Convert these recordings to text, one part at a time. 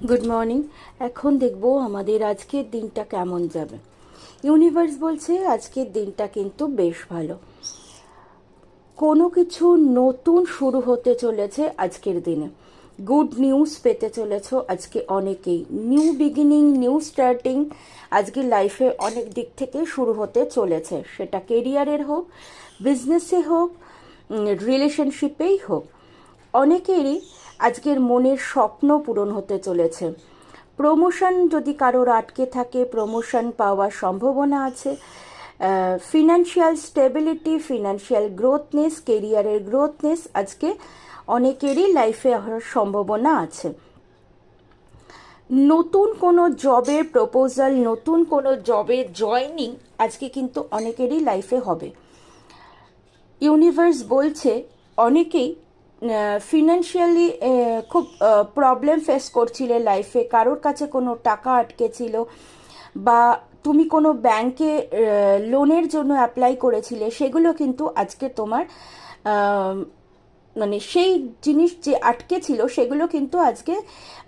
Good morning. এখন দেখব আমাদের আজকের দিনটা কেমন যাবে। ইউনিভার্স বলছে আজকের দিনটা কিন্তু বেশ ভালো। কোনো কিছু নতুন শুরু হতে চলেছে আজকের দিনে। গুড নিউজ পেতে চলেছো আজকে অনেকেই। নিউ বিগিনিং, নিউ স্টার্টিং আজকে লাইফে অনেক দিক থেকে শুরু হতে চলেছে, সেটা কেরিয়ারের হোক, বিজনেসে হোক, রিলেশনশিপেই হোক। অনেকেরই আজকের মনের স্বপ্ন পূরণ হতে চলেছে। প্রমোশন যদি কারোর আটকে থাকে, প্রমোশন পাওয়ার সম্ভাবনা আছে। ফিনান্সিয়াল স্টেবিলিটি, ফিনান্সিয়াল গ্রোথনেস, কেরিয়ারের গ্রোথনেস আজকে অনেকেরই লাইফে আসার সম্ভাবনা আছে। নতুন কোনো জবের প্রপোজাল, নতুন কোনো জবের জয়নিং আজকে কিন্তু অনেকেরই লাইফে হবে। ইউনিভার্স বলছে অনেকেই ফিনান্সিয়ালি খুব প্রবলেম ফেস করছিলে লাইফে, কারোর কাছে কোনো টাকা আটকে ছিল, বা তুমি কোনো ব্যাংকে লোনের জন্য অ্যাপ্লাই করেছিলে, সেগুলো কিন্তু আজকে তোমার মানে সেই জিনিস যে আটকে ছিল সেগুলো কিন্তু আজকে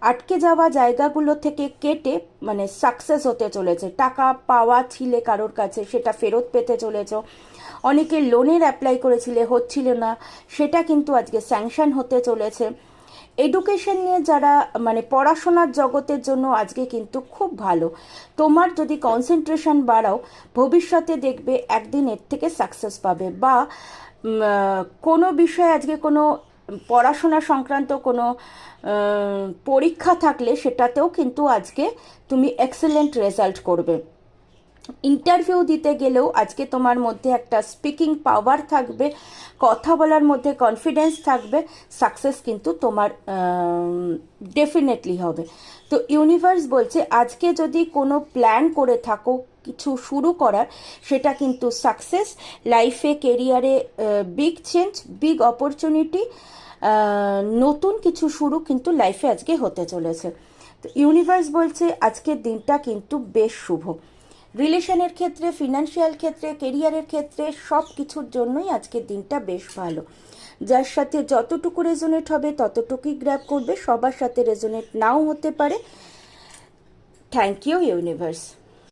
আটকে যাওয়া জায়গাগুলো থেকে কেটে মানে সাকসেস হতে চলেছে। টাকা পাওয়া ছিলে কারোর কাছে, সেটা ফেরত পেতে চলেছ। অনেকে লোনের অ্যাপ্লাই করেছিলে, হচ্ছিল না, সেটা কিন্তু আজকে স্যাংশন হতে চলেছে। এডুকেশন নিয়ে যারা মানে পড়াশোনার জগতের জন্য আজকে কিন্তু খুব ভালো। তোমার যদি কনসেন্ট্রেশন বাড়াও, ভবিষ্যতে দেখবে একদিন এর থেকে সাকসেস পাবে। বা কোনো বিষয়ে আজকে কোনো পড়াশোনা সংক্রান্ত কোনো পরীক্ষা থাকলে সেটাতেও কিন্তু আজকে তুমি এক্সেলেন্ট রেজাল্ট করবে। ইন্টারভিউ দিতে গেলেও আজকে তোমার মধ্যে একটা স্পিকিং পাওয়ার থাকবে, কথা বলার মধ্যে কনফিডেন্স থাকবে, সাকসেস কিন্তু তোমার ডেফিনেটলি হবে। তো ইউনিভার্স বলছে আজকে যদি কোনো প্ল্যান করে থাকো কিছু শুরু করার, সেটা কিন্তু সাকসেস, লাইফে কেরিয়ারে বিগ চেঞ্জ, বিগ অপরচুনিটি, নতুন কিছু শুরু কিন্তু লাইফে আজকে হতে চলেছে। তো ইউনিভার্স বলছে আজকের দিনটা কিন্তু বেশ শুভ। রিলেশনের ক্ষেত্রে, ফিনান্সিয়াল ক্ষেত্রে, কেরিয়ারের ক্ষেত্রে সব কিছুর জন্যই আজকের দিনটা বেশ ভালো। যার সাথে যতটুকু রেজোনেট হবে ততটুকুই গ্র্যাব করবে, সবার সাথে রেজোনেট নাও হতে পারে। Thank you universe.